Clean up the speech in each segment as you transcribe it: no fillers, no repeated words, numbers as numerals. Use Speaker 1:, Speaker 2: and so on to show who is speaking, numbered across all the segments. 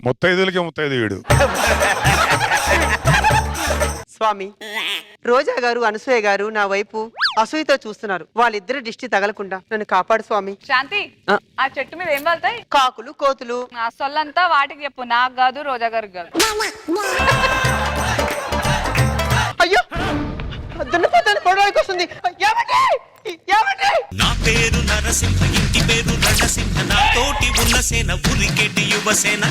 Speaker 1: ముత్తైదులకి ముత్తైదుడు.
Speaker 2: స్వామి, రోజా గారు అనసూయ గారు నా వైపు అసూయతో చూస్తున్నారు. వాళ్ళిద్దరి దిష్టి తగలకుండా నన్ను కాపాడు స్వామి.
Speaker 3: శాంతి, ఆ చెట్టు మీద ఏం వెళ్తాయి?
Speaker 2: కాకులు, కోతులు.
Speaker 3: ఆ సొల్లంతా వాటికి చెప్పు, నాకు కాదు, రోజా గారికి కాదు.
Speaker 2: అయ్యో, దున్నపోతాను పొడవడానికి వస్తుంది.
Speaker 4: నా పేరు నరసింహ, ఇంటి పేరు రణసింహ, నా తోటి ఉన్న సేన ఉరికెటి యువసేన.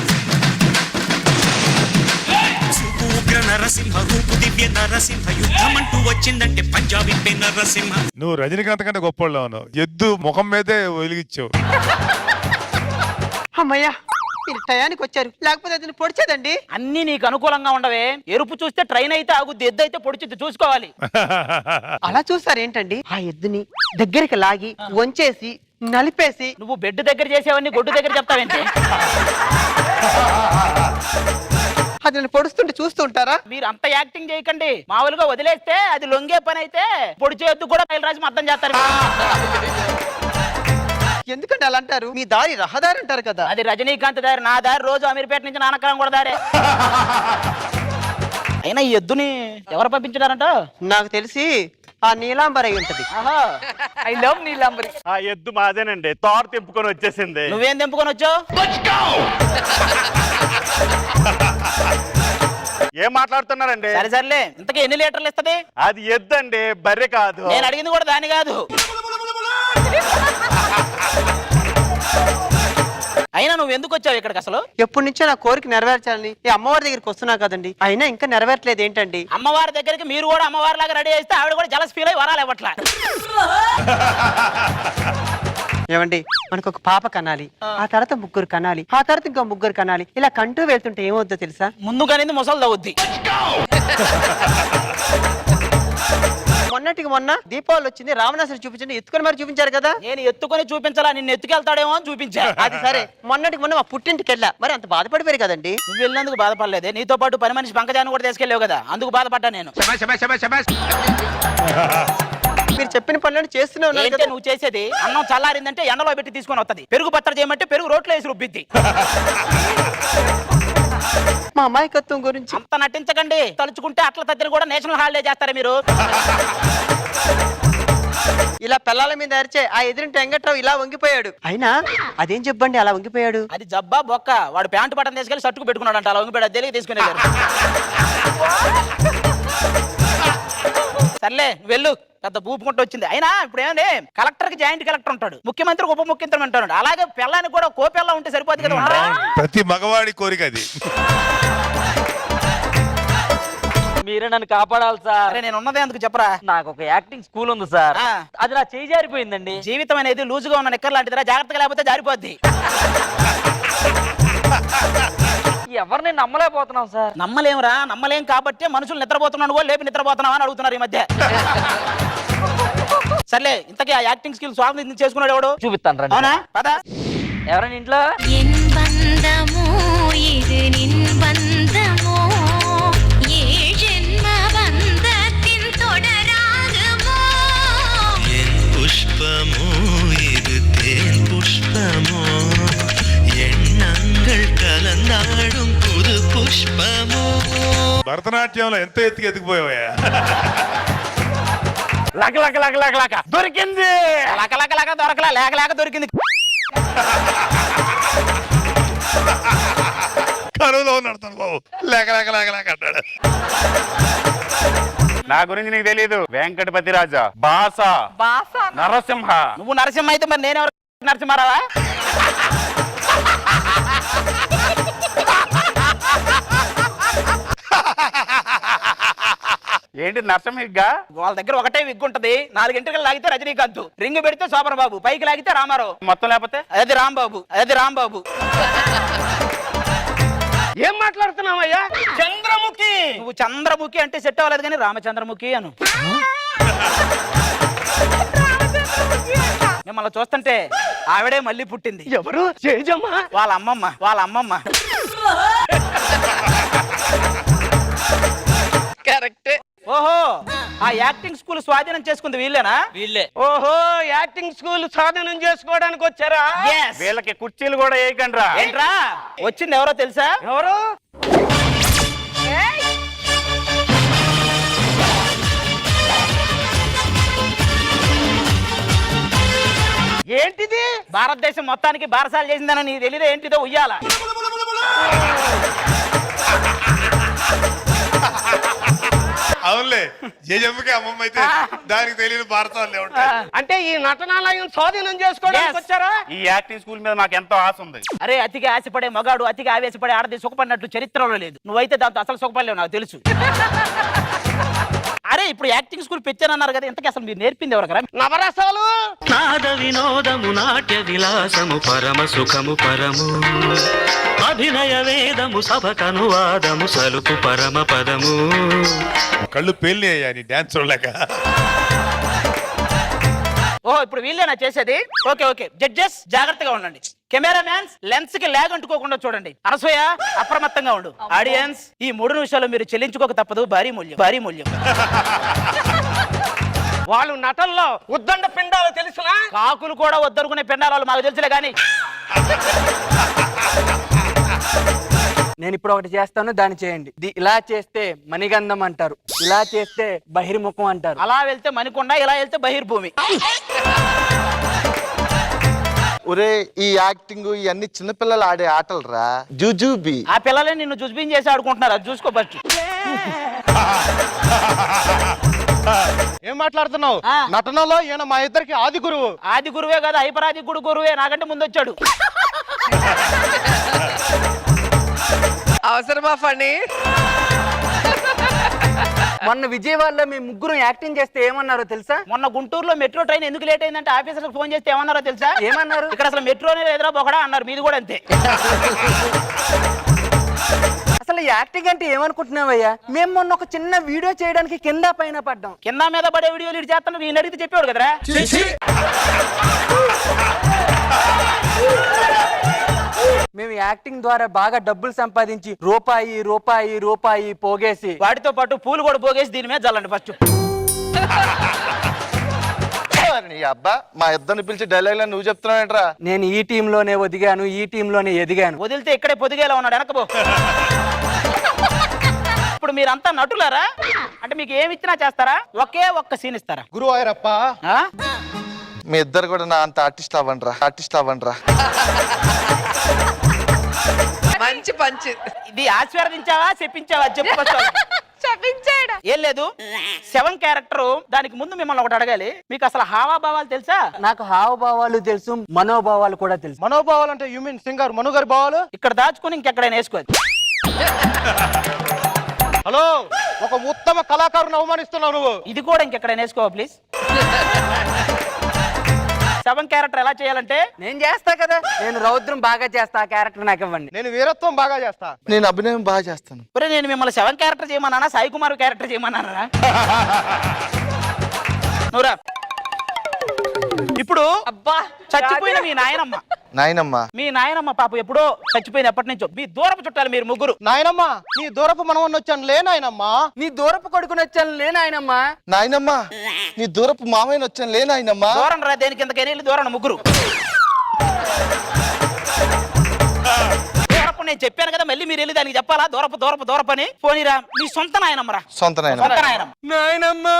Speaker 4: ఉగ్ర నరసింహ, రూపు దివ్య నరసింహ, యుద్ధమంటూ వచ్చిందంటే పంజాబీ పే నరసింహ.
Speaker 1: నువ్వు రజనీకాంత్ కంటే గొప్ప ఉన్నావు. ఎద్దు ముఖం మీదే వెలిగించావు.
Speaker 2: అమ్మయ్యా, మీరు టయానికి వచ్చారు, లేకపోతే అతను పొడిచేదండి.
Speaker 5: అన్ని నీకు అనుకూలంగా ఉండవే. ఎరుపు చూస్తే ట్రైన్ అయితే ఆగుద్ది, ఎద్దు అయితే పొడిచిద్ది, చూసుకోవాలి.
Speaker 2: అలా చూస్తారేంటండి? ఆ ఎద్దుని దగ్గరికి లాగి వంచేసి నలిపేసి.
Speaker 5: నువ్వు బెడ్ దగ్గర చేసేవన్నీ గొడ్డు దగ్గర చెప్తావేంటి?
Speaker 2: అది నన్ను పొడుస్తుంటే చూస్తూ ఉంటారా?
Speaker 5: మీరు అంత యాక్టింగ్ చేయకండి. మామూలుగా వదిలేస్తే అది లొంగే పని అయితే పొడిచే ఎద్దు కూడా రాసి అర్థం చేస్తారు.
Speaker 2: ఎందుకంటే అలా అంటారు? మీ దారి రహదారి అంటారు కదా.
Speaker 5: అది రజనీకాంత్ దారి, నా దారి రోజు అమీర్పేట నుంచి నానక్రం కూడా దారే. అయినా ఈ ఎద్దుని ఎవరు పంపించారంట?
Speaker 2: నాకు తెలిసి ఆ నీలాంబర్ అయి ఉంటది.
Speaker 3: I love Neelambari.
Speaker 6: ఆ ఎద్దు మాదేనండి, తోట తిప్పుకొని వచ్చేసింది.
Speaker 5: నువ్వేం తెంపుకొని వచ్చావు?
Speaker 6: ఏం మాట్లాడుతున్నారండి?
Speaker 5: సరే సర్లే, ఇంతకీ ఎన్ని లీటర్లు ఇస్తది?
Speaker 6: అది ఎద్దు అండి, బర్రె కాదు.
Speaker 5: నేను అడిగింది కూడా దాని కాదు. అయినా నువ్వు ఎందుకు వచ్చావు ఇక్కడికి అసలు?
Speaker 2: ఎప్పటి నుంచో నా కోరిక నెరవేర్చాలని ఈ అమ్మవారి దగ్గరికి వస్తున్నా కదండి, అయినా ఇంకా నెరవేర్లేదు ఏంటండి?
Speaker 5: అమ్మవారి దగ్గరికి మీరు కూడా అమ్మవారి లాగా రెడీ చేస్తే ఆవిడ కూడా జలస్ ఫీల్ అయ్యి వరాలు ఇవ్వట్లా.
Speaker 2: ఏమండి, మనకు ఒక పాప కనాలి, ఆ తర్వాత ముగ్గురు కనాలి, ఆ తర్వాత ఇంకా ముగ్గురు కనాలి. ఇలా కంటూ వెళ్తుంటే ఏమవుద్దో తెలుసా?
Speaker 5: ముందు కనింది ముసలు తవ్వుద్ది.
Speaker 2: మొన్నటికి మొన్న దీపావళి వచ్చింది, రావణాసురుడు చూపించండి, ఎత్తుకొని మరి చూపించారు కదా.
Speaker 5: నేను ఎత్తుకొని చూపించాలా, నిన్ను ఎత్తుకెళ్తాడేమో అని చూపించా.
Speaker 2: అది సరే, మొన్నటికి మొన్న మా పుట్టింటికి వెళ్ళా, మరి అంత బాధపడిపోయారు కదండి.
Speaker 5: నువ్వు వెళ్ళినందుకు బాధపడలేదే, నీతో పాటు పని మనిషి పంకజాన్ని కూడా తీసుకెళ్ళావు కదా, అందుకు బాధపడ్డా నేను.
Speaker 2: మీరు చెప్పిన పనులను చేస్తూనే ఉన్నారు
Speaker 5: ఏంటంటే
Speaker 2: కదా.
Speaker 5: నువ్వు చేసేది అన్నం చల్లారిందంటే ఎండలో పెట్టి తీసుకొని వస్తది, పెరుగు పచ్చడి చేయమంటే పెరుగు రోట్లో వేసి రుబ్బిద్ది.
Speaker 2: మా అమాయకత్వం గురించి
Speaker 5: అంత నటించకండి. తలుచుకుంటే అట్ల తద్దిని కూడా నేషనల్ హాలిడే చేస్తారా మీరు?
Speaker 2: ఇలా పిల్లల మీద అరిచే ఆ ఎదురింటి వెంకట్రావు ఇలా వంగిపోయాడు. అయినా అదేం చెప్పండి అలా వంగిపోయాడు?
Speaker 5: అది జబ్బా బొక్క, వాడు ప్యాంటు బటన్ తీసుకెళ్లి షర్టుకు పెట్టుకున్నాడంట, అలా వంగిపోయాడు. అది తెలియక తీసుకుని వెళ్ళారు. సర్లే వెళ్ళు, పెద్ద బూపుకుంటూ వచ్చింది. అయినా ఇప్పుడు ఏమండి, కలెక్టర్ కి జాయింట్ కలెక్టర్ ఉంటాడు, ముఖ్యమంత్రికి ఉప ముఖ్యమంత్రి అంటాడు. అలాగే పిల్లానికి కూడా కోపిల్లా ఉంటే సరిపోదు కదా.
Speaker 1: ప్రతి మగవాడి కోరిక అది.
Speaker 7: మీరే నన్ను కాపాడాలి సార్.
Speaker 5: అరే నేను ఉన్నదే అందుకు చెప్పరా.
Speaker 7: నాకు ఒక యాక్టింగ్ స్కూల్ ఉంది సార్, అది నా చేయి జారిపోయిందండి.
Speaker 5: జీవితం అనేది లూజుగా ఉన్న నిక్కర్ లాంటిదిరా, జాగ్రత్తగా లేకపోతే జారిపోద్ది.
Speaker 7: ఎవరిని నమ్మలేకపోతున్నాం సార్.
Speaker 5: నమ్మలేమురా, నమ్మలేం కాబట్టి మనుషులు నిద్రపోతున్నాడు కూడా లేపి నిద్రపోతున్నావా అని అడుగుతున్నారు ఈ మధ్య. సర్లే, ఇంతకీ ఆ యాక్టింగ్ స్కిల్ స్వామి చేసుకున్నాడు ఎవడు?
Speaker 7: చూపిస్తాను రండి.
Speaker 5: అవునా, పద.
Speaker 7: ఎవరైనా ఇంట్లో
Speaker 4: புஷ்பமோ இது தேன் புஷ்பமோ எண்ணங்கள் கலந்தாடும் புது புஷ்பமோ.
Speaker 1: భరతనాట్యంలో ఎంత ఎత్తుకు ఎదిగిపోయావా?
Speaker 6: లక లక లక లక లక దొరికింది.
Speaker 5: లక లక లక దొరకలా, లేక లేక దొరికింది.
Speaker 1: కరువులో ఉన్నాడు బాబు, లేక లేక లేక లేక అంటాడు.
Speaker 6: నా గురించి నీకు తెలీదు. వెంకటపతి రాజా, బాస, నరసింహ.
Speaker 5: నువ్వు నరసింహ అయితే మరి నేనెవరు? నరసింహారావా?
Speaker 6: ఏంటి నరసింహగా?
Speaker 5: వాళ్ళ దగ్గర ఒకటే విగ్ ఉంటది, 4 గంటలకు లాగితే రజనీకాంత్, రింగ్ పెడితే శోభన్ బాబు, పైకి లాగితే రామారావు,
Speaker 6: మొత్తం లేకపోతే
Speaker 5: అది రాంబాబు, అది రాంబాబు.
Speaker 6: ఏం మాట్లాడుతున్నావయ్యా? చంద్రముఖి.
Speaker 5: నువ్వు చంద్రముఖి అంటే సెట్ అవ్వలేదు కానీ రామచంద్రముఖి అను. మిమ్మల్ని చూస్తుంటే ఆవిడే మళ్ళీ పుట్టింది.
Speaker 2: ఎవరు? చేజమ్మ.
Speaker 5: వాళ్ళ అమ్మమ్మ, వాళ్ళ అమ్మమ్మ.
Speaker 2: కరెక్ట్.
Speaker 5: ఓహో ఆ యాక్టింగ్ స్కూల్ స్వాధీనం చేసుకుంది వీళ్ళేనా?
Speaker 7: వీళ్ళే.
Speaker 8: ఓహో యాక్టింగ్ స్కూల్ సాధనం చేసుకోవడానికి వచ్చారా?
Speaker 5: Yes.
Speaker 6: వీళ్ళకి కుర్చీలు కూడా వేయకండి రా.
Speaker 5: ఏంట్రా వచ్చింది ఎవరో తెలుసా?
Speaker 8: ఎవరు? ఏంటిది?
Speaker 5: భారతదేశం మొత్తానికి బారసాలు చేసిందని నీకు తెలియదు ఏంటిదో ఉయ్యాల.
Speaker 1: అవునులే ఏ జమ్ముకి అమ్మమ్మ అయితే దానికి తెలియని భారతాలే ఉంటాయి.
Speaker 8: అంటే ఈ నటనాలయం స్వాధీనం చేసుకోవడానికి
Speaker 5: Yes.
Speaker 8: వచ్చారా?
Speaker 6: ఈ యాక్టింగ్ స్కూల్ మీద నాకు ఎంతో ఆశ ఉంది.
Speaker 5: అరే అతిగా ఆశపడే మగాడు అతిగా ఆవేశపడే ఆడది సుఖపడినట్లు చరిత్రలో లేదు. నువ్వైతే దాంతో అసలు సుఖపడలేవు నాకు తెలుసు. అరే ఇప్పుడు యాక్టింగ్ స్కూల్ పెట్టానన్నారు కదా, ఇంతకీ అసలు మీరు నేర్పింది ఎవరికరా?
Speaker 8: నవరసాలు
Speaker 4: నాద వినోదము నాట్య విలాసము పరమ సుఖము పరము అభినయ వేదము సభకనువాదము సలుపు పరమ పదము.
Speaker 1: కళ్ళు పేలినాయి అయ్యా నీ డాన్స్ చూడలేక.
Speaker 5: ఓహో ఇప్పుడు వీళ్ళేనా చేసేది? ఓకే ఓకే జడ్జెస్ జాగ్రత్తగా ఉండండి. కెమెరా మ్యాన్స్ లెన్స్ కి లాగ్ అంటుకోకుండా చూడండి. అనసూయ అప్రమత్తంగా ఉండు. ఆడియన్స్ ఈ 3 నిమిషాలు మీరు చెల్లించుకోక తప్పదు. భారీ మూల్యం, భారీ మూల్యం.
Speaker 8: వాళ్ళు నటనలో ఉద్దండ పిండాలు తెలుసునా?
Speaker 5: కాకులు కూడా వద్దరుకునే పెండారాలు మాకు తెలుసులే కానీ
Speaker 9: నేను ఇప్పుడు ఒకటి చేస్తాను, దాన్ని చేయండి. ఇలా చేస్తే మణిగంధం అంటారు, ఇలా చేస్తే బహిర్ముఖం అంటారు.
Speaker 5: అలా వెళ్తే మణికొండ, ఇలా వెళ్తే బహిర్భూమి.
Speaker 10: ఒరే ఈ యాక్టింగ్ ఇవన్నీ చిన్నపిల్లలు ఆడే ఆటలు రా, జూజూబీ.
Speaker 5: ఆ పిల్లలే నిన్ను జుజ్బీన్ చేసి ఆడుకుంటున్నారు, అది చూసుకో ఫస్ట్.
Speaker 8: ఏం మాట్లాడుతున్నావు?
Speaker 5: ఆ.
Speaker 8: నటనలో ఈయన మా ఇద్దరికి ఆది గురువు.
Speaker 5: ఆది గురువే కదా, హైపరాది గురువే, నాకంటే ముందు వచ్చాడు.
Speaker 3: అవసరమా ఫండి?
Speaker 9: మొన్న విజయవాడలో మీ ముగ్గురు యాక్టింగ్ చేస్తే ఏమన్నారో తెలుసా?
Speaker 5: మొన్న గుంటూరులో మెట్రో ట్రైన్ ఎందుకు లేట్ అయిందంటే ఆఫీసర్లకు ఫోన్ చేస్తే ఏమన్నారో తెలుసా?
Speaker 9: ఏమన్నారు?
Speaker 5: ఇక్కడ అసలు మెట్రోనే లేదురా బొకడా అన్నారు. మీది కూడా అంతే.
Speaker 9: అసలు యాక్టింగ్ అంటే ఏమనుకుంటున్నావయ్యా? మేము మొన్న ఒక చిన్న వీడియో చేయడానికి కింద పైన పడ్డాం.
Speaker 5: కింద మీద పడే వీడియోలు ఇటు చేస్తాను నేను అడిగితే చెప్పేవాడు కదరా.
Speaker 9: మేము యాక్టింగ్ ద్వారా బాగా డబ్బులు సంపాదించి రూపాయి రూపాయి రూపాయి పోగేసి
Speaker 5: వాటితో పాటు పూలు కూడా పోగేసి దీని మీద చల్లండి ఫస్ట్.
Speaker 10: నీ అబ్బా మా ఇద్దరిని పిలిచి డైలాగ్ నువ్వు చెప్తున్నావు ఏంట్రా?
Speaker 9: నేను ఈ టీమ్ లోనే ఒదిగాను, ఈ టీమ్ లోనే ఎదిగాను.
Speaker 5: వదిలితే ఇక్కడే పొదిగేలా ఉన్నాడు, వెనకపో. ఇప్పుడు మీరంతా నటులారా? అంటే మీకు ఏమి ఇచ్చినా చేస్తారా? ఒకే ఒక్క సీన్ ఇస్తారా?
Speaker 8: గురువాయూరప్ప
Speaker 5: ఆ?
Speaker 10: మీ ఇద్దరు కూడా నా అంత ఆర్టిస్ట్ అవ్వండిరా, ఆర్టిస్ట్ అవ్వండిరా.
Speaker 3: మంచి పంచ్.
Speaker 5: ఇది ఆశీర్వదించావా చెప్పించావా చెప్పు first.
Speaker 3: చెప్పించాడు.
Speaker 5: ఏం లేదు, 7 క్యారెక్టర్. దానికి ముందు మిమ్మల్ని ఒకటి అడగాలి. మీకు అసలు హావాభావాలు తెలుసా?
Speaker 9: నాకు హావభావాలు తెలుసు, మనోభావాలు కూడా తెలుసు.
Speaker 8: మనోభావాలు అంటే యు మీన్ సింగర్ మను గారి భావాలు?
Speaker 5: ఇక్కడ దాచుకుని ఇంకెక్కడైనా వేసుకోవాలి.
Speaker 8: హలో, ఒక ఉత్తమ కళాకారుని అవమానిస్తున్నావు నువ్వు.
Speaker 5: ఇది కూడా ఇంకెక్కడైనా వేసుకోవా ప్లీజ్. 7 క్యారెక్టర్ ఎలా చేయాలంటే
Speaker 9: నేను చేస్తా కదా, నేను రౌద్రం బాగా చేస్తా, ఆ క్యారెక్టర్ నాకు ఇవ్వండి.
Speaker 8: నేను వీరత్వం బాగా చేస్తా.
Speaker 10: నేను అభినయం బాగా చేస్తాను.
Speaker 5: ఒరే నేను మిమ్మల్ని 7 క్యారెక్టర్ చేయమన్నానా సాయి కుమార్ క్యారెక్టర్ చేయమన్నారా? నువ్వురా. ఇప్పుడు
Speaker 3: అబ్బా
Speaker 5: చచ్చిపోయిన మీ నాయనమ్మ,
Speaker 10: నాయనమ్మ
Speaker 5: మీ నాయనమ్మ పాప ఎప్పుడో చచ్చిపోయింది. ఎప్పటి నుంచో మీ దూరపు చుట్టాలు మీరు ముగ్గురు.
Speaker 8: నాయనమ్మ నీ దూరపు మనవన్న వచ్చాను లే నాయనమ్మా.
Speaker 9: నీ దూరపు కొడుకుని వచ్చాను లేనాయనమ్మా.
Speaker 10: నాయనమ్మ నీ దూరపు మామయ్యని వచ్చాను లే నాయనమ్మ.
Speaker 5: దూరం రా, దేనికి కిందకైనా వెళ్ళి దూరం ముగ్గురు. దూరపు నేను చెప్పాను కదా, మళ్ళీ మీరు వెళ్ళి దానికి చెప్పాలా? దూరపు దూరపు దూరపని పోనీరా. మీ సొంత నాయనమ్మరా,
Speaker 10: సొంత నాయనమ్మ.
Speaker 5: సొంత నాయనమ్మ.
Speaker 9: నాయనమ్మా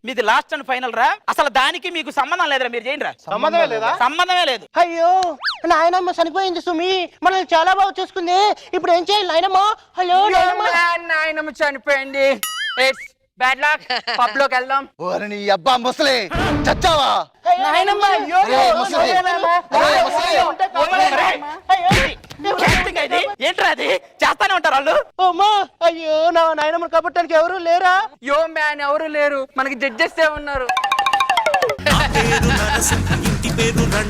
Speaker 5: మీది లాస్ట్ అండ్ ఫైనల్ రా. అసలు దానికి మీకు సంబంధం లేదురా, మీరు చేయండి రా.
Speaker 8: సంబంధమే లేదా?
Speaker 5: సంబంధమే లేదు.
Speaker 8: అయ్యో నాయనమ్మ చనిపోయింది సుమి, మనల్ని చాలా బాగా చూసుకుంది. ఇప్పుడు ఏం చేయాలి నాయనమ్మ? హలో
Speaker 9: నాయనమ్మ చనిపోయింది. It's bad luck. పబ్ లోకి వెళ్దాం.
Speaker 10: ఓరి నీ అబ్బా ముసలి చచ్చావా?
Speaker 9: నాయనమ్మ
Speaker 10: రేయ్ ముసలి, రేయ్ ముసలి.
Speaker 5: Casting ఇది? ఏంట్రా అది చేస్తానే ఉంటారు వాళ్ళు.
Speaker 8: అమ్మా అయ్యో నా నాయనమ్మని కప్పటానికి ఎవరు లేరా?
Speaker 9: యో మ్యాన్ ఎవరు లేరు, మనకి జడ్జెస్ ఉన్నారు.
Speaker 4: నా పేరు నరసింహ ఇంటి పేరు రణసింహ